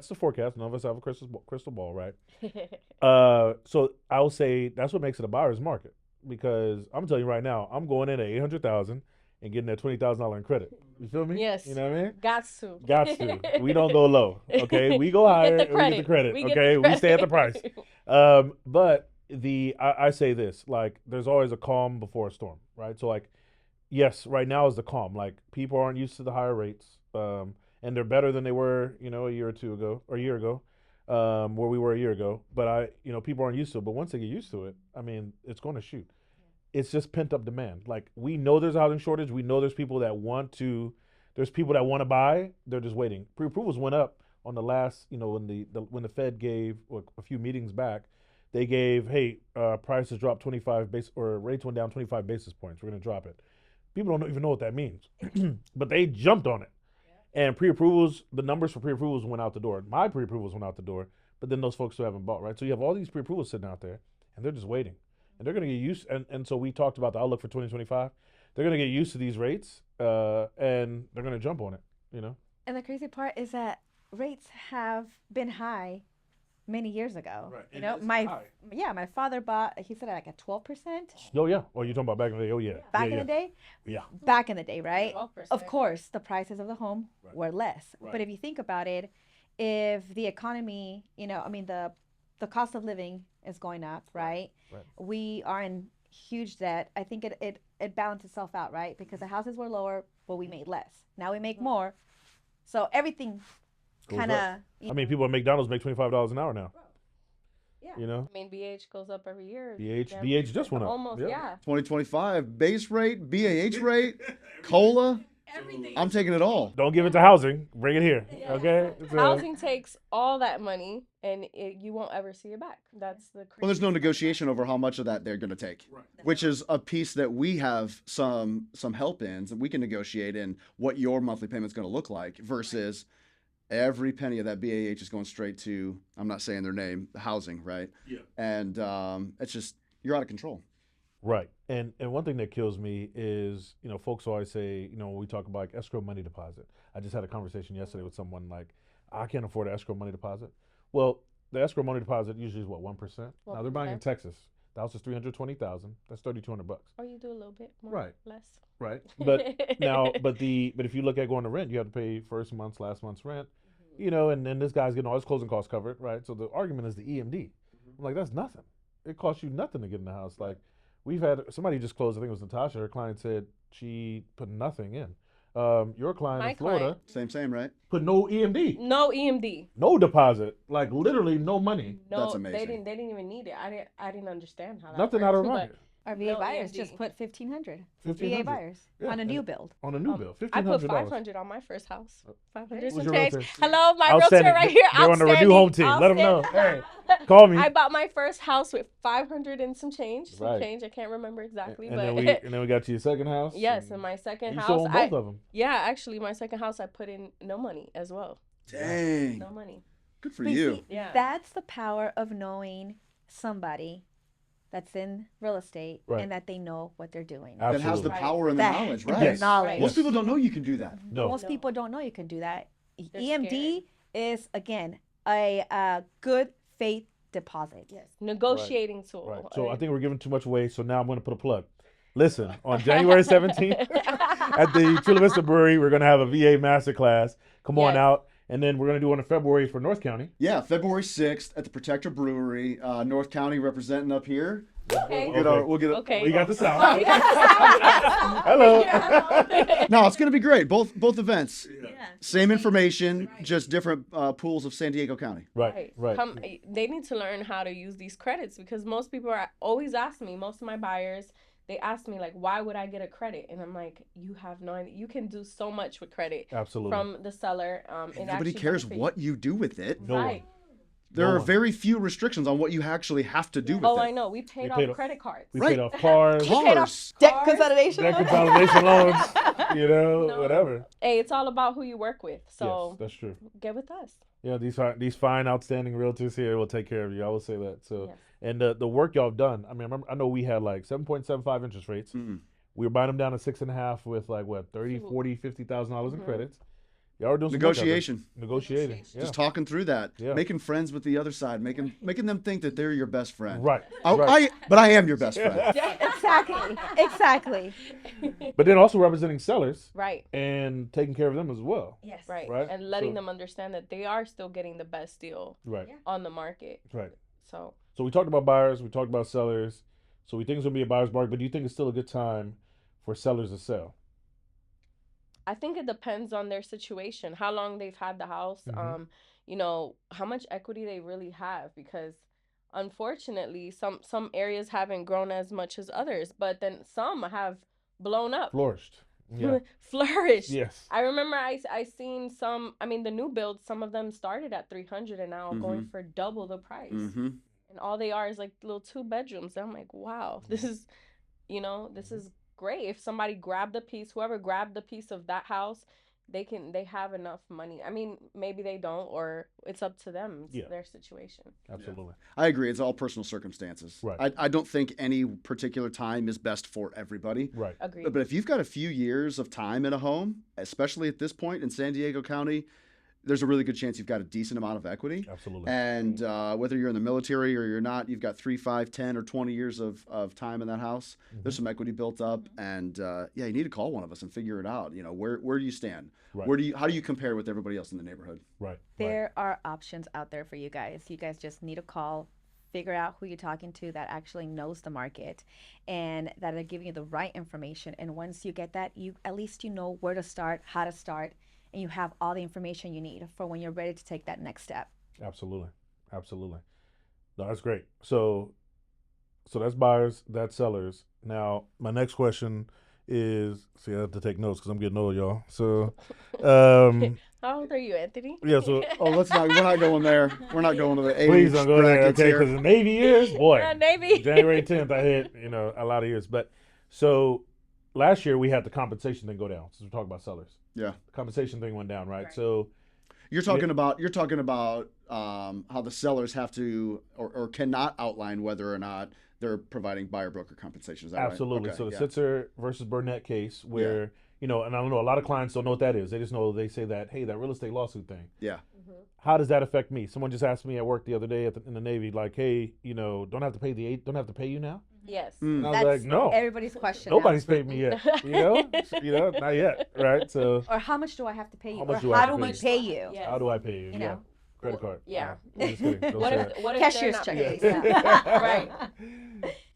Speaker 1: the forecast. None of us have a crystal ball, right? So I'll say that's what makes it a buyer's market, because I'm telling you right now, I'm going in at 800,000 and getting that $20,000 in credit. You feel me?
Speaker 2: Yes.
Speaker 1: You know what I mean?
Speaker 2: Got to.
Speaker 1: We don't go low. Okay, we go higher. We get the credit. Okay, we stay at the price. But I say this, like, there's always a calm before a storm, right? So, like, yes, right now is the calm. Like, people aren't used to the higher rates, and they're better than they were, a year or two ago, or a year ago, where we were a year ago. But people aren't used to it. But once they get used to it, I mean, it's going to shoot. It's just pent up demand. Like, we know there's a housing shortage. We know there's people that want to buy. They're just waiting. Pre-approvals went up on the last, when the Fed gave a few meetings back. They gave, hey, prices dropped 25 or rates went down 25 basis points. We're going to drop it. People don't even know what that means, but they jumped on it. Yeah. And pre-approvals, the numbers for pre-approvals went out the door. My pre-approvals went out the door, but then those folks who haven't bought, right? So you have all these pre-approvals sitting out there, and they're just waiting. And they're going to get used, and so we talked about the outlook for 2025. They're going to get used to these rates, and they're going to jump on it,
Speaker 3: And the crazy part is that rates have been high many years ago. Right. My father bought, he said, like, at 12%.
Speaker 1: Oh yeah. Oh, you're talking about back in the day? Oh yeah.
Speaker 3: Back in the day?
Speaker 1: Yeah.
Speaker 3: Back in the day, right?
Speaker 2: 12%.
Speaker 3: Of course, the prices of the home were less. Right. But if you think about it, if the economy, the cost of living is going up, right? We are in huge debt. I think it balanced itself out, right? Because the houses were lower, but we made less. Now we make more. So everything
Speaker 1: Goes
Speaker 3: kind
Speaker 1: up.
Speaker 3: of.
Speaker 1: I mean, people at McDonald's make $25 an hour now.
Speaker 3: Yeah.
Speaker 1: You know,
Speaker 2: I mean, BH goes up every year.
Speaker 1: BH just went up.
Speaker 2: Almost,
Speaker 1: Yep.
Speaker 2: yeah.
Speaker 4: 2025 base rate, BAH rate, COLA. I'm taking it all.
Speaker 1: Don't give it to housing. Bring it here. Okay. So-
Speaker 2: Housing takes all that money, and you won't ever see it back. That's the.
Speaker 4: Well, there's no
Speaker 2: crazy
Speaker 4: negotiation over how much of that they're going to take, which is a piece that we have some help in. So we can negotiate in what your monthly payment's going to look like versus every penny of that BAH is going straight to, I'm not saying their name, the housing, right?
Speaker 1: Yeah.
Speaker 4: And it's just, you're out of control.
Speaker 1: Right. And one thing that kills me is, folks always say, when we talk about like escrow money deposit. I just had a conversation yesterday with someone like, I can't afford an escrow money deposit. Well, the escrow money deposit usually is what, 1%? Now they're buying in Texas. The house is $320,000. That's $3,200.
Speaker 2: Or you do a little bit more,
Speaker 1: Right.
Speaker 2: less.
Speaker 1: Right. But but if you look at going to rent, you have to pay first month's, last month's rent. And then this guy's getting all his closing costs covered, right? So the argument is the EMD. I'm like, that's nothing. It costs you nothing to get in the house. Like, we've had somebody just closed. I think it was Natasha. Her client said she put nothing in. Your client in Florida
Speaker 4: Same, right?
Speaker 1: put no EMD,
Speaker 2: No EMD.
Speaker 1: no deposit, like literally no money,
Speaker 2: No,
Speaker 4: That's amazing.
Speaker 2: They didn't even need it. I didn't understand how that
Speaker 1: nothing out of
Speaker 2: works,
Speaker 1: pocket.
Speaker 3: Our VA
Speaker 2: No
Speaker 3: buyers
Speaker 2: EMD.
Speaker 3: just put $1,500.
Speaker 1: $1,500.
Speaker 3: VA buyers
Speaker 1: Yeah,
Speaker 3: on a
Speaker 1: and-
Speaker 3: new build.
Speaker 1: On a new bill,
Speaker 2: I put
Speaker 1: $1,500.
Speaker 2: $500 on my first house. 500
Speaker 1: Who's
Speaker 2: some
Speaker 1: your
Speaker 2: change.
Speaker 1: realtor?
Speaker 2: Hello, my
Speaker 1: Outstanding.
Speaker 2: realtor right here.
Speaker 1: They're on the Renew Home team. Let them know. Hey, call me.
Speaker 2: I bought my first house with 500 and some change.
Speaker 1: Right.
Speaker 2: I can't remember exactly,
Speaker 1: and
Speaker 2: but
Speaker 1: then we got to your second house.
Speaker 2: yes, and my second
Speaker 1: you
Speaker 2: house.
Speaker 1: sold both of them.
Speaker 2: Yeah, actually, my second house I put in no money as well.
Speaker 4: Dang.
Speaker 2: No money.
Speaker 4: Good for
Speaker 3: But
Speaker 4: you.
Speaker 3: see,
Speaker 2: Yeah.
Speaker 3: That's the power of knowing somebody that's in real estate
Speaker 1: Right.
Speaker 3: and that they know what they're doing.
Speaker 4: That has the
Speaker 1: Absolutely.
Speaker 4: power and the
Speaker 3: That-
Speaker 4: knowledge,
Speaker 3: and
Speaker 4: right?
Speaker 3: the
Speaker 1: Yes.
Speaker 3: knowledge.
Speaker 4: Most people don't know you can do that.
Speaker 1: No.
Speaker 3: Most
Speaker 2: No.
Speaker 3: people don't know you can do that.
Speaker 2: They're
Speaker 3: EMD is, again, a good faith deposit.
Speaker 2: Yes. Negotiating tool.
Speaker 1: Right. So I think we're giving too much away. So now I'm going to put a plug. Listen, on January 17th at the Chula Vista Brewery, we're going to have a VA masterclass. Come on
Speaker 2: Yes.
Speaker 1: out. And then we're going to do one in February for North County.
Speaker 4: Yeah, February 6th at the Protector Brewery, North County representing up here.
Speaker 2: Okay.
Speaker 4: We'll get
Speaker 2: Okay.
Speaker 1: We got the South.
Speaker 2: Oh, you got the
Speaker 1: Hello.
Speaker 2: sound.
Speaker 4: No, it's going to be great. Both events.
Speaker 3: Yeah.
Speaker 4: Same information, just different pools of San Diego County.
Speaker 1: Right.
Speaker 2: They need to learn how to use these credits because most people are always asking me, most of my buyers, they ask me like, why would I get a credit? And I'm like, you have no idea. You can do so much with credit
Speaker 1: Absolutely.
Speaker 2: from the seller. And
Speaker 4: Nobody
Speaker 2: actually
Speaker 4: cares
Speaker 2: benefit
Speaker 4: what you do with it.
Speaker 1: No one.
Speaker 2: Right.
Speaker 4: There
Speaker 1: No
Speaker 4: are
Speaker 1: one.
Speaker 4: very few restrictions on what you actually have to do with
Speaker 2: Oh,
Speaker 4: it.
Speaker 2: I know. We paid
Speaker 1: paid
Speaker 2: off
Speaker 1: off-
Speaker 2: credit cards.
Speaker 1: We
Speaker 4: Right.
Speaker 1: paid off cars,
Speaker 2: paid off-
Speaker 4: Cars.
Speaker 3: Debt
Speaker 2: Cars,
Speaker 3: consolidation.
Speaker 1: debt consolidation loans,
Speaker 2: No.
Speaker 1: whatever.
Speaker 2: Hey, it's all about who you work with. So
Speaker 1: Yes, that's true.
Speaker 2: get with us.
Speaker 1: Yeah, these fine, outstanding realtors here will take care of you. I will say that. So,
Speaker 2: Yes.
Speaker 1: and the work y'all have done. I mean, I know we had like 7.75 interest rates.
Speaker 4: Mm.
Speaker 1: We were buying them down to 6.5 with like what 30,
Speaker 2: Ooh.
Speaker 1: 40, $50,000 in
Speaker 2: Mhm.
Speaker 1: credits. Y'all are doing some work out there.
Speaker 4: Negotiation.
Speaker 1: Negotiating. Yeah.
Speaker 4: Just talking through that.
Speaker 1: Yeah.
Speaker 4: Making friends with the other side. Making them think that they're your best friend.
Speaker 1: Right.
Speaker 4: Oh,
Speaker 1: right.
Speaker 4: but I am your best friend.
Speaker 3: Exactly.
Speaker 1: But then also representing sellers
Speaker 2: Right.
Speaker 1: and taking care of them as well.
Speaker 3: Yes.
Speaker 2: Right.
Speaker 1: Right.
Speaker 2: And letting
Speaker 1: So-
Speaker 2: them understand that they are still getting the best deal
Speaker 1: Right.
Speaker 2: on the market.
Speaker 1: Right.
Speaker 2: So
Speaker 1: So we talked about buyers. We talked about sellers. So we think it's gonna be a buyer's market. But do you think it's still a good time for sellers to sell?
Speaker 2: I think it depends on their situation, how long they've had the house,
Speaker 1: Mhm.
Speaker 2: how much equity they really have because unfortunately some areas haven't grown as much as others, but then some have blown up,
Speaker 1: Flourished. Yeah.
Speaker 2: flourished.
Speaker 1: Yes.
Speaker 2: I remember I seen some, I mean the new builds, some of them started at 300 and now going for double the price.
Speaker 4: Mm-hmm.
Speaker 2: And all they are is like little 2 bedrooms. I'm like, wow, this is, this is great. If somebody grabbed a piece, whoever grabbed the piece of that house, they have enough money. I mean, maybe they don't, or it's up to them. It's
Speaker 1: Yeah.
Speaker 2: their situation.
Speaker 1: Absolutely.
Speaker 4: I agree. It's all personal circumstances.
Speaker 1: Right.
Speaker 4: I don't think any particular time is best for everybody.
Speaker 1: Right.
Speaker 2: Agreed.
Speaker 4: But if you've got a few years of time in a home, especially at this point in San Diego County, there's a really good chance you've got a decent amount of equity.
Speaker 1: Absolutely.
Speaker 4: And whether you're in the military or you're not, you've got 3, 5, 10, or 20 years of time in that house. There's some equity built up, and you need to call one of us and figure it out. Where do you stand?
Speaker 1: Right.
Speaker 4: How do you compare with everybody else in the neighborhood?
Speaker 1: Right.
Speaker 3: There are options out there for you guys. You guys just need a call, figure out who you're talking to that actually knows the market and that are giving you the right information. And once you get that, at least you know where to start, how to start, and you have all the information you need for when you're ready to take that next step.
Speaker 1: Absolutely. Absolutely. No, that's great. So that's buyers, that's sellers. Now, my next question is, see, I have to take notes because I'm getting old, y'all. So,
Speaker 2: How old are you, Anthony?
Speaker 1: yeah, so
Speaker 4: Oh, we're not going there. We're not going to the age
Speaker 1: please don't go there,
Speaker 4: brackets
Speaker 1: okay?
Speaker 4: here.
Speaker 1: Because the Navy years, boy,
Speaker 2: Navy.
Speaker 1: January 10th, I hit, a lot of years. But so last year we had the compensation thing go down. Since we're talking about sellers,
Speaker 4: Yeah.
Speaker 1: the compensation thing went down, right?
Speaker 3: Right.
Speaker 1: So
Speaker 4: You're talking about how the sellers have to or cannot outline whether or not they're providing buyer broker compensation. Is that
Speaker 1: absolutely.
Speaker 4: right?
Speaker 1: So the
Speaker 4: yeah.
Speaker 1: Sitzer versus Burnett case, where and I don't know, a lot of clients don't know what that is. They just know they say that, hey, that real estate lawsuit thing.
Speaker 4: Yeah.
Speaker 1: How does that affect me? Someone just asked me at work the other day in the Navy, like, hey, don't have to pay you now.
Speaker 2: Yes.
Speaker 1: And I was
Speaker 3: That's
Speaker 1: like, no,
Speaker 3: everybody's question.
Speaker 1: nobody's paid me yet. Not yet, right? So
Speaker 3: Or how much do I have to pay you?
Speaker 1: How much
Speaker 3: Or
Speaker 1: do I
Speaker 3: how
Speaker 1: have
Speaker 3: do
Speaker 1: to
Speaker 3: we
Speaker 1: pay
Speaker 3: pay you?
Speaker 2: Yes.
Speaker 1: how do I pay you?
Speaker 3: You know?
Speaker 1: Credit card.
Speaker 2: Yeah.
Speaker 1: I'm just kidding. Don't
Speaker 2: What
Speaker 1: say
Speaker 2: if
Speaker 1: that.
Speaker 2: what if they're
Speaker 3: Cashier's
Speaker 2: not
Speaker 3: check.
Speaker 2: paid?
Speaker 3: Yeah.
Speaker 2: Right.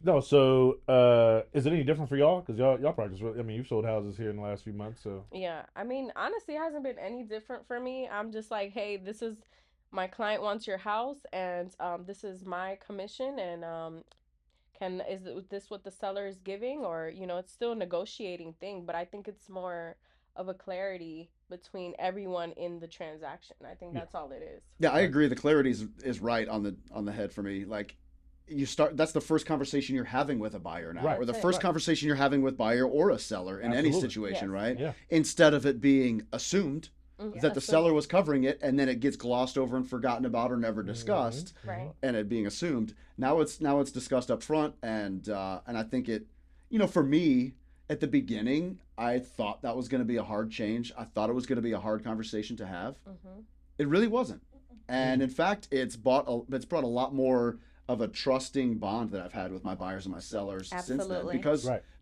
Speaker 1: No, so is it any different for y'all? Because y'all probably you've sold houses here in the last few months, so
Speaker 2: Yeah, I mean, honestly, it hasn't been any different for me. I'm just like, hey, this is my client wants your house, and this is my commission, and is this what the seller is giving, or it's still a negotiating thing, but I think it's more of a clarity between everyone in the transaction. I think that's all it is.
Speaker 4: Yeah, I agree. The clarity is right on the head for me. Like that's the first conversation you're having with a buyer now,
Speaker 1: Right.
Speaker 4: or the
Speaker 2: Right.
Speaker 4: first conversation you're having with buyer or a seller in any
Speaker 1: Absolutely.
Speaker 4: situation,
Speaker 2: Yes.
Speaker 4: right?
Speaker 1: Yeah.
Speaker 4: Instead of it being assumed
Speaker 2: Mhm.
Speaker 4: that the seller was covering it and then it gets glossed over and forgotten about or never discussed,
Speaker 2: Right.
Speaker 4: and it being assumed. Now it's discussed up front, and I think it, for me at the beginning, I thought that was going to be a hard change. I thought it was going to be a hard conversation to have.
Speaker 2: Mm-hmm.
Speaker 4: It really wasn't, and in fact, it's brought a lot more of a trusting bond that I've had with my buyers and my sellers since then,
Speaker 3: Absolutely.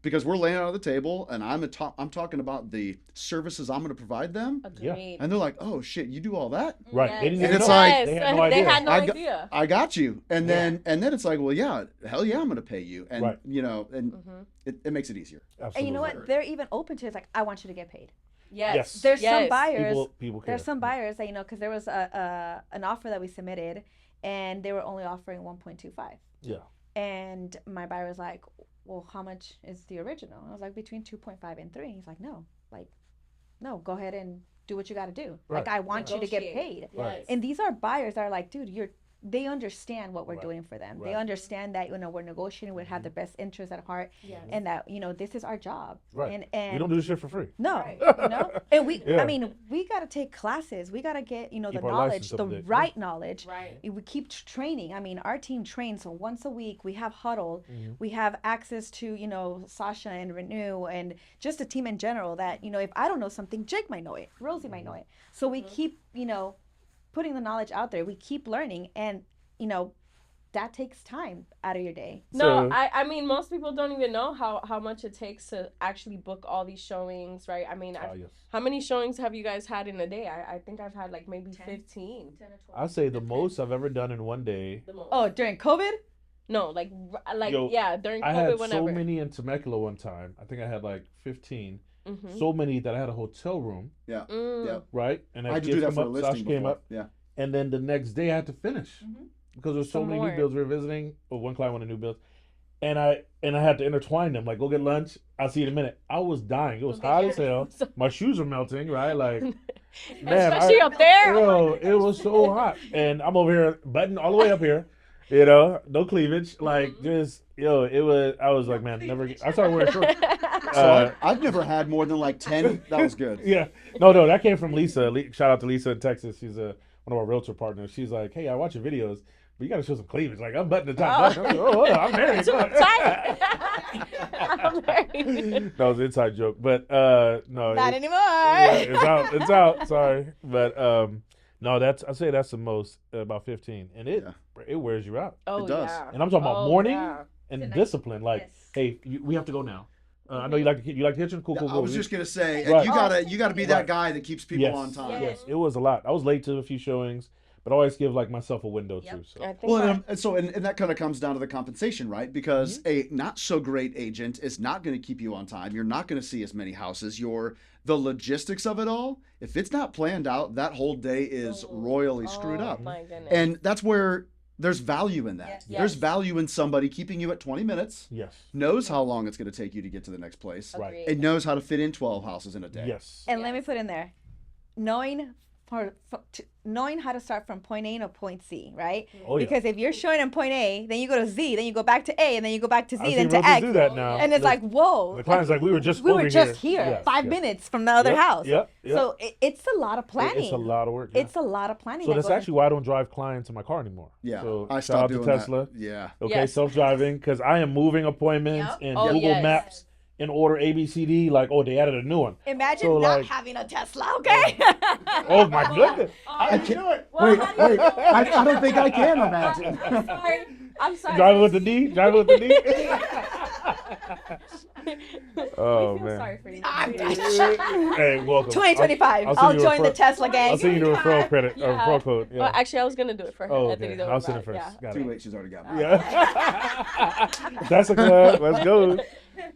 Speaker 4: because we're laying out on the table and I'm talking about the services I'm going to provide them,
Speaker 2: Agreed.
Speaker 4: and they're like, "Oh shit, you do all that?
Speaker 1: right.
Speaker 2: Yes.
Speaker 1: They didn't
Speaker 4: And
Speaker 1: even
Speaker 4: it's
Speaker 1: know.
Speaker 4: like-
Speaker 1: They had no idea.
Speaker 2: They had no
Speaker 4: I got-
Speaker 2: idea.
Speaker 4: I got you." And then it's like, "Well, yeah, hell yeah, I'm going to pay you," and
Speaker 1: Right.
Speaker 4: and
Speaker 2: Mm-hmm.
Speaker 4: it makes it easier.
Speaker 1: Absolutely.
Speaker 3: And you know what? They're even open to it. It's like, I want you to get paid.
Speaker 2: Yes.
Speaker 3: There's some
Speaker 2: Yes.
Speaker 3: buyers.
Speaker 1: People care.
Speaker 3: There's some buyers that because there was an offer that we submitted, and they were only offering 1.25.
Speaker 1: Yeah.
Speaker 3: And my buyer was like, "Well, how much is the original?" I was like, "Between 2.5 and 3." He's like, "No, go ahead and do what you got to do.
Speaker 1: Right.
Speaker 3: Like, I want you to get
Speaker 2: Negotiate.
Speaker 3: paid."
Speaker 1: Right.
Speaker 2: Yes.
Speaker 3: And these are buyers that are like, "Dude, they understand what we're
Speaker 1: Right.
Speaker 3: doing for them.
Speaker 1: Right.
Speaker 3: They understand that we're negotiating. We have their best interests at heart,
Speaker 2: Yes.
Speaker 3: and that this is our job."
Speaker 1: Right.
Speaker 3: And
Speaker 1: We don't do this shit for free.
Speaker 3: no,
Speaker 2: Right.
Speaker 3: and we,
Speaker 1: Yeah.
Speaker 3: I mean, we got to take classes. We got to get, the
Speaker 1: Keep our
Speaker 3: knowledge,
Speaker 1: license
Speaker 3: the
Speaker 1: up to date.
Speaker 3: right knowledge.
Speaker 2: Right.
Speaker 3: We keep training. I mean, our team trains. So once a week, we have huddle.
Speaker 1: Mhm.
Speaker 3: We have access to, Sasha and Renew and just the team in general that, if I don't know something, Jake might know it. Rosie might know it. So we keep, putting the knowledge out there. We keep learning, and, that takes time out of your day.
Speaker 2: No,
Speaker 1: So-
Speaker 2: I mean, most people don't even know how much it takes to actually book all these showings, right? I mean,
Speaker 1: Yes.
Speaker 2: how many showings have you guys had in a day? I think I've had like maybe
Speaker 3: 10.
Speaker 2: 15.
Speaker 1: I say the most I've ever done in one day.
Speaker 2: The most.
Speaker 3: Oh, during COVID?
Speaker 2: No, like
Speaker 1: Yo,
Speaker 2: yeah, during
Speaker 1: I
Speaker 2: COVID,
Speaker 1: had
Speaker 2: whenever.
Speaker 1: so many in Temecula one time. I think I had like 15.
Speaker 2: Mm-hmm.
Speaker 1: So many that I had a hotel room,
Speaker 4: Yeah.
Speaker 2: Mm.
Speaker 4: Yeah.
Speaker 1: right? And
Speaker 4: I had to
Speaker 1: kids
Speaker 4: do that
Speaker 1: come
Speaker 4: for a
Speaker 1: up,
Speaker 4: listing
Speaker 1: Sasha came
Speaker 4: before.
Speaker 1: up,
Speaker 4: Yeah.
Speaker 1: and then the next day I had to finish because there was so
Speaker 2: Some
Speaker 1: many
Speaker 2: more.
Speaker 1: new builds we were visiting. Well, one client wanted new builds, and I had to intertwine them. Like, go get lunch. I'll see you in a minute. I was dying. It was hot as hell. My shoes are melting. Right, like man,
Speaker 2: Especially up there.
Speaker 1: Yo, it was so hot, and I'm over here buttoned all the way up here. No cleavage. Like just it was. I was like, man, never. I started wearing shorts.
Speaker 4: So I've never had more than like 10. That was good.
Speaker 1: Yeah. No, that came from Lisa. Shout out to Lisa in Texas. She's one of our realtor partners. She's like, hey, I watch your videos, but you got to show some cleavage. Like, I'm buttoning the top. I'm like, I'm married.
Speaker 2: Too tight. I'm married.
Speaker 1: No, it's an inside joke. But no.
Speaker 3: Not anymore.
Speaker 1: Yeah, it's out. It's out. Sorry. But no, I'd say that's the most, about 15. And it wears you out.
Speaker 2: Oh,
Speaker 4: It does.
Speaker 2: yeah.
Speaker 1: And I'm talking about
Speaker 2: Oh,
Speaker 1: morning
Speaker 2: yeah.
Speaker 1: and
Speaker 3: Tonight.
Speaker 1: discipline. Like,
Speaker 3: Yes.
Speaker 1: hey, we have to go now. I know you like the kitchen. Cool.
Speaker 4: I was just gonna say,
Speaker 1: Right.
Speaker 4: you gotta be that
Speaker 1: Right.
Speaker 4: guy that keeps people
Speaker 1: Yes.
Speaker 4: on time.
Speaker 1: Yes, it was a lot. I was late to a few showings, but I always give like myself a window
Speaker 3: Yep.
Speaker 1: too. So.
Speaker 2: I think
Speaker 4: Well,
Speaker 2: that,
Speaker 4: and that kind of comes down to the compensation, right? Because a not so great agent is not going to keep you on time. You're not going to see as many houses. The logistics of it all, if it's not planned out, that whole day is royally screwed up.
Speaker 2: My goodness.
Speaker 4: And that's where there's value in that.
Speaker 3: Yes.
Speaker 2: Yes.
Speaker 4: There's value in somebody keeping you at 20 minutes,
Speaker 1: Yes.
Speaker 4: knows how long it's going to take you to get to the next place,
Speaker 1: Right.
Speaker 2: Agreed.
Speaker 4: and knows how to fit in 12 houses in a day.
Speaker 1: Yes.
Speaker 3: And let me put in there, knowing knowing how to start from point A to point C, right?
Speaker 1: Oh, yeah.
Speaker 3: Because if you're showing in point A, then you go to Z, then you go back to A, and then you go back to Z,
Speaker 1: I've
Speaker 3: then
Speaker 1: seen
Speaker 3: to
Speaker 1: realtors
Speaker 3: X.
Speaker 1: do that now.
Speaker 3: And it's
Speaker 1: The-
Speaker 3: like, whoa.
Speaker 1: the client's like, we were just
Speaker 3: we
Speaker 1: over
Speaker 3: were just here,
Speaker 1: Yes,
Speaker 3: 5
Speaker 1: yes.
Speaker 3: minutes from the other
Speaker 1: Yep,
Speaker 3: house.
Speaker 1: Yep.
Speaker 3: So it's a lot of planning.
Speaker 1: It's a lot of work. Yeah.
Speaker 3: It's a lot of planning.
Speaker 1: So
Speaker 3: that
Speaker 1: that's
Speaker 3: goes
Speaker 1: actually why I don't drive clients in my car anymore.
Speaker 4: Yeah,
Speaker 1: So
Speaker 4: I
Speaker 1: shout
Speaker 4: stopped
Speaker 1: out to
Speaker 4: doing
Speaker 1: Tesla.
Speaker 4: that. Yeah.
Speaker 1: Okay,
Speaker 2: Yes.
Speaker 1: self-driving, because I am moving appointments
Speaker 3: Yep.
Speaker 1: in
Speaker 2: Oh,
Speaker 1: Google
Speaker 2: yes.
Speaker 1: Maps in order ABCD. Like, oh, they added a new one.
Speaker 3: Imagine
Speaker 1: So,
Speaker 3: not
Speaker 1: like-
Speaker 3: having a Tesla, okay?
Speaker 1: Oh my goodness!
Speaker 4: I can't.
Speaker 2: Well,
Speaker 4: Wait,
Speaker 2: how do you
Speaker 4: wait.
Speaker 2: know?
Speaker 4: I don't think I can imagine.
Speaker 2: I'm sorry.
Speaker 1: Driving with the D. Driving with the D. Oh
Speaker 2: we feel
Speaker 1: man.
Speaker 2: sorry for you.
Speaker 1: Hey, welcome.
Speaker 3: 2025.
Speaker 1: I'll
Speaker 3: I'll
Speaker 1: send you a
Speaker 3: join the
Speaker 1: refer-
Speaker 3: Tesla gang.
Speaker 1: I'll send you the referral credit or
Speaker 2: Yeah.
Speaker 1: referral code. Yeah.
Speaker 2: Well, actually, I was gonna do it for her.
Speaker 1: Oh,
Speaker 2: Anthony,
Speaker 1: okay.
Speaker 2: don't
Speaker 1: I'll
Speaker 2: worry
Speaker 1: send it
Speaker 2: about
Speaker 1: first.
Speaker 2: Yeah.
Speaker 1: Got
Speaker 4: Too
Speaker 1: it.
Speaker 4: late. She's already got me.
Speaker 1: Yeah. That's a club. Let's go.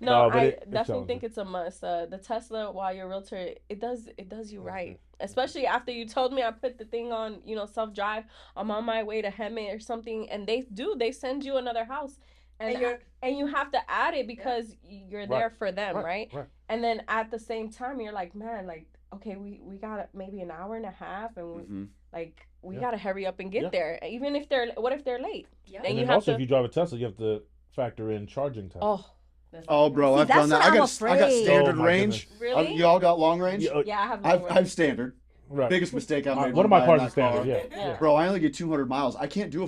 Speaker 2: No,
Speaker 1: but
Speaker 2: I
Speaker 1: it's
Speaker 2: definitely
Speaker 1: challenging.
Speaker 2: think it's a must. The Tesla, while you're a realtor, it does you right. Especially after you told me I put the thing on, self drive. I'm on my way to Hemet or something, and they send you another house, and you have to add it because you're there for them, right?
Speaker 1: Right.
Speaker 2: And then at the same time, you're like, man, like, okay, we got maybe an hour and a half, and we
Speaker 1: Yeah.
Speaker 2: gotta hurry up and get
Speaker 1: Yeah.
Speaker 2: there, even if what if they're late?
Speaker 3: Yep.
Speaker 2: Then
Speaker 1: And
Speaker 2: you
Speaker 1: then
Speaker 2: have
Speaker 1: also,
Speaker 2: to.
Speaker 1: if you drive a Tesla, you have to factor in charging time.
Speaker 4: Oh, bro,
Speaker 3: See,
Speaker 4: I've
Speaker 3: that's
Speaker 4: done that.
Speaker 3: what
Speaker 4: I
Speaker 3: I'm
Speaker 4: got
Speaker 3: afraid.
Speaker 4: standard
Speaker 1: Oh, my
Speaker 4: range.
Speaker 2: Really?
Speaker 4: Y'all got long range?
Speaker 1: Yeah,
Speaker 2: Yeah, I have.
Speaker 4: I've standard.
Speaker 1: right.
Speaker 4: Biggest mistake I've made.
Speaker 1: One of
Speaker 4: when
Speaker 1: my
Speaker 4: buying
Speaker 1: cars is
Speaker 4: that car.
Speaker 1: standard. Yeah.
Speaker 2: Yeah.
Speaker 4: Bro, I only get 200 miles. I can't do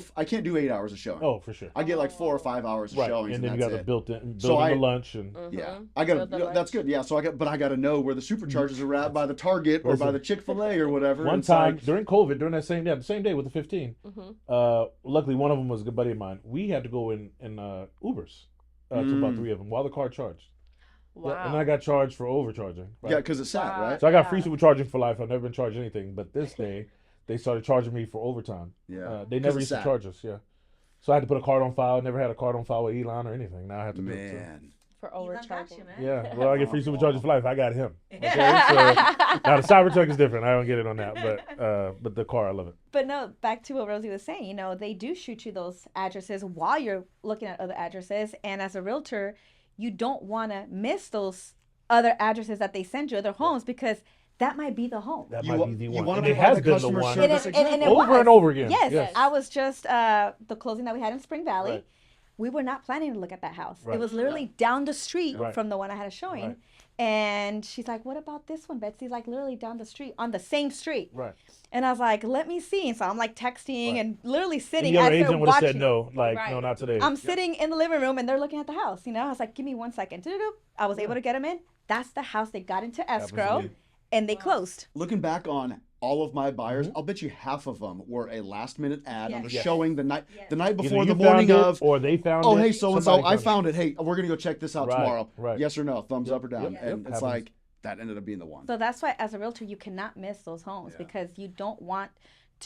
Speaker 4: 8 hours of showing.
Speaker 1: Oh, for sure.
Speaker 4: I get like 4 or 5 hours of
Speaker 1: Right.
Speaker 4: showings,
Speaker 1: And then you
Speaker 4: that's
Speaker 1: got the
Speaker 4: it.
Speaker 1: built-in
Speaker 4: So
Speaker 1: the lunch and.
Speaker 4: Yeah,
Speaker 2: Mhm.
Speaker 4: I got
Speaker 2: Build the
Speaker 4: to. That's
Speaker 2: lunch.
Speaker 4: good. Yeah, so I got to know where the superchargers are at by the Target or by
Speaker 1: Listen.
Speaker 4: the Chick-fil-A or whatever.
Speaker 1: One
Speaker 4: It's
Speaker 1: time
Speaker 4: like,
Speaker 1: during COVID, during that same day, the same day with the 15.
Speaker 2: Mhm.
Speaker 1: Luckily, one of them was a good buddy of mine. We had to go in Ubers to about 3 of them while the car charged.
Speaker 2: Wow.
Speaker 1: Yeah, and I got charged for overcharging. Right?
Speaker 4: yeah, because it's sat,
Speaker 2: Wow.
Speaker 4: right?
Speaker 1: So I got
Speaker 2: Yeah.
Speaker 1: free supercharging for life. I've never been charged anything, but this day they started charging me for overtime.
Speaker 4: Yeah.
Speaker 1: They
Speaker 4: 'Cause
Speaker 1: never
Speaker 4: it's
Speaker 1: used to
Speaker 4: sat.
Speaker 1: charge us. Yeah. So I had to put a card on file. Never had a card on file with Elon or anything. Now I have to do it.
Speaker 4: Man.
Speaker 2: For overcharging.
Speaker 1: Yeah. Well, I get free supercharging for life. I got him. Okay. So now the Cybertruck is different. I don't get it on that, but the car, I love it.
Speaker 3: But no, back to what Rosie was saying, they do shoot you those addresses while you're looking at other addresses. And as a realtor, you don't want to miss those other addresses that they send you, other homes, because that might be the home.
Speaker 1: That
Speaker 4: You
Speaker 1: might
Speaker 4: wa-
Speaker 1: be the
Speaker 4: you
Speaker 1: one.
Speaker 4: wanna
Speaker 1: And it
Speaker 4: provide
Speaker 1: has
Speaker 4: the
Speaker 1: been the
Speaker 4: customer
Speaker 1: one
Speaker 4: service
Speaker 3: And
Speaker 4: example.
Speaker 3: it
Speaker 1: over
Speaker 3: was.
Speaker 1: and over again.
Speaker 3: Yes,
Speaker 1: Yes.
Speaker 3: I was just the closing that we had in Spring Valley.
Speaker 1: Right.
Speaker 3: We were not planning to look at that house.
Speaker 1: Right.
Speaker 3: It was literally down the street
Speaker 1: Right.
Speaker 3: from the one I had a showing.
Speaker 1: Right.
Speaker 3: And she's like, "What about this one, Betsy?" Like literally down the street on the same street.
Speaker 1: Right.
Speaker 3: And I was like, "Let me see." And so I'm like texting
Speaker 1: Right.
Speaker 3: and literally
Speaker 1: And
Speaker 3: sitting
Speaker 1: your
Speaker 3: as they're
Speaker 1: agent would have
Speaker 3: watching.
Speaker 1: said no. Like,
Speaker 2: Right.
Speaker 1: no, not today.
Speaker 3: I'm sitting in the living room and they're looking at the house. I was like, "Give me 1 second." Doo-doo-doo. I was able to get them in. That's the house they got into escrow,
Speaker 1: Absolutely.
Speaker 3: and they closed.
Speaker 4: Looking back on all of my buyers,
Speaker 1: Mm-hmm.
Speaker 4: I'll bet you half of them were a last-minute ad on a
Speaker 3: Yes.
Speaker 4: showing the night
Speaker 1: Either
Speaker 4: before,
Speaker 1: you
Speaker 4: the morning
Speaker 1: found it
Speaker 4: of.
Speaker 1: or they found
Speaker 4: Oh,
Speaker 1: it.
Speaker 4: hey, so and so,
Speaker 1: Somebody
Speaker 4: I found it. Hey, we're gonna go check this out
Speaker 1: Right,
Speaker 4: tomorrow.
Speaker 1: right.
Speaker 4: Yes or no? Thumbs
Speaker 1: Yep,
Speaker 4: up or down?
Speaker 1: yep,
Speaker 4: And
Speaker 1: yep,
Speaker 4: it's
Speaker 1: happens.
Speaker 4: like that ended up being the one.
Speaker 3: So that's why, as a realtor, you cannot miss those homes
Speaker 4: Yeah.
Speaker 3: because you don't want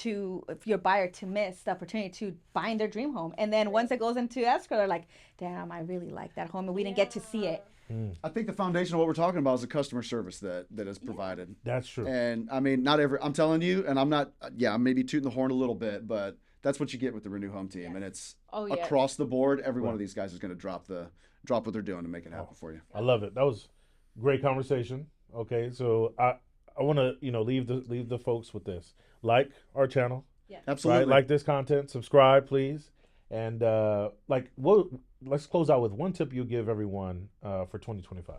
Speaker 3: if your buyer to miss the opportunity to find their dream home. And then once it goes into escrow, they're like, "Damn, I really like that home, and we didn't get to see it."
Speaker 4: I think the foundation of what we're talking about is the customer service that is provided.
Speaker 1: That's true.
Speaker 4: And I mean, not every. I'm telling you, and I'm not. Yeah, I'm maybe tooting the horn a little bit, but that's what you get with the Renew Home Team, and it's
Speaker 2: Oh, yeah.
Speaker 4: across the board. Every one
Speaker 1: Right.
Speaker 4: of these guys is going to drop what they're doing to make it happen for you.
Speaker 1: I love it. That was great conversation. Okay, so I want to leave the folks with this. Like our channel,
Speaker 4: Absolutely.
Speaker 1: right? Like this content. Subscribe, please. And let's close out with one tip you'll give everyone for 2025.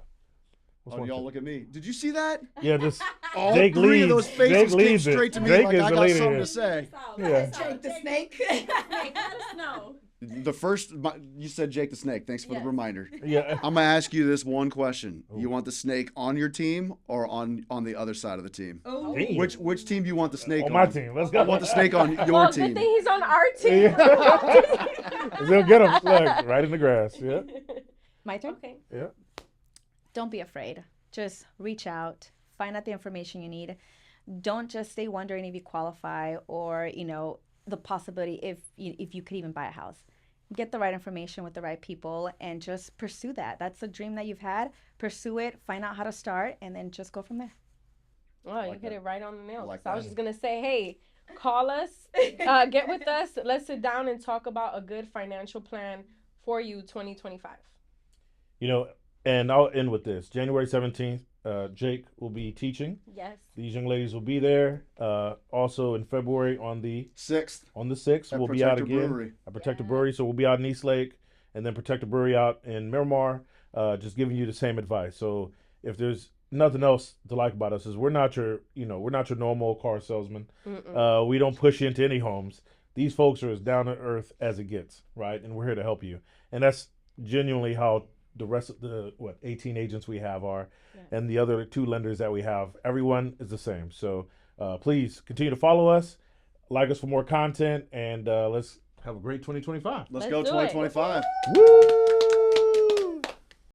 Speaker 1: What's
Speaker 4: Oh,
Speaker 1: one
Speaker 4: y'all
Speaker 1: tip?
Speaker 4: look at me. Did you see that?
Speaker 1: Yeah, just
Speaker 4: All
Speaker 1: Jake
Speaker 4: three of
Speaker 1: leads.
Speaker 4: those faces
Speaker 1: Jake
Speaker 4: came
Speaker 1: leads it.
Speaker 4: straight to me
Speaker 1: Jake
Speaker 4: like
Speaker 1: is
Speaker 4: I
Speaker 1: the
Speaker 4: got
Speaker 1: leader
Speaker 4: something
Speaker 1: here.
Speaker 4: to say.
Speaker 1: Yeah.
Speaker 3: Jake the snake.
Speaker 2: Let us know.
Speaker 4: The first, you said Jake the Snake. Thanks for the
Speaker 2: Yes.
Speaker 4: reminder.
Speaker 1: Yeah.
Speaker 4: I'm gonna ask you this one question:
Speaker 1: Ooh.
Speaker 4: You want the snake on your team or on the other side of the team?
Speaker 1: Damn.
Speaker 4: Which team do you want the snake on?
Speaker 1: On my team. Let's go.
Speaker 4: I want the snake on your
Speaker 2: Well,
Speaker 4: team.
Speaker 2: good thing he's on our team.
Speaker 1: They'll get him. Look, right in the grass. Yeah.
Speaker 3: My turn.
Speaker 2: Okay.
Speaker 1: Yeah.
Speaker 3: Don't be afraid. Just reach out, find out the information you need. don't just stay wondering if you qualify or, the possibility if you could even buy a house. Get the right information with the right people and just pursue that. That's a dream that you've had. Pursue it, find out how to start, and then just go from there.
Speaker 2: Oh, you hit it right on the nail.
Speaker 4: Like
Speaker 2: So I was
Speaker 4: that.
Speaker 2: just going to say, hey, call us, get with us. Let's sit down and talk about a good financial plan for you 2025.
Speaker 1: And I'll end with this. January 17th, Jake will be teaching.
Speaker 2: Yes.
Speaker 1: These young ladies will be there. Also in February on the
Speaker 4: 6th.
Speaker 1: we'll be out
Speaker 4: Protector
Speaker 1: again
Speaker 4: Brewery.
Speaker 1: at Protector Brewery. So we'll be out in East Lake and then Protector Brewery out in Miramar, just giving you the same advice. So if there's nothing else to like about us is we're not your normal car salesman. We don't push you into any homes. These folks are as down to earth as it gets, right? And we're here to help you. And that's genuinely how the rest of the 18 agents we have are, and the other 2 lenders that we have. Everyone is the same. So please continue to follow us, like us for more content, and let's have a great 2025.
Speaker 4: Let's go
Speaker 2: do it.
Speaker 4: 2025.
Speaker 1: Woo!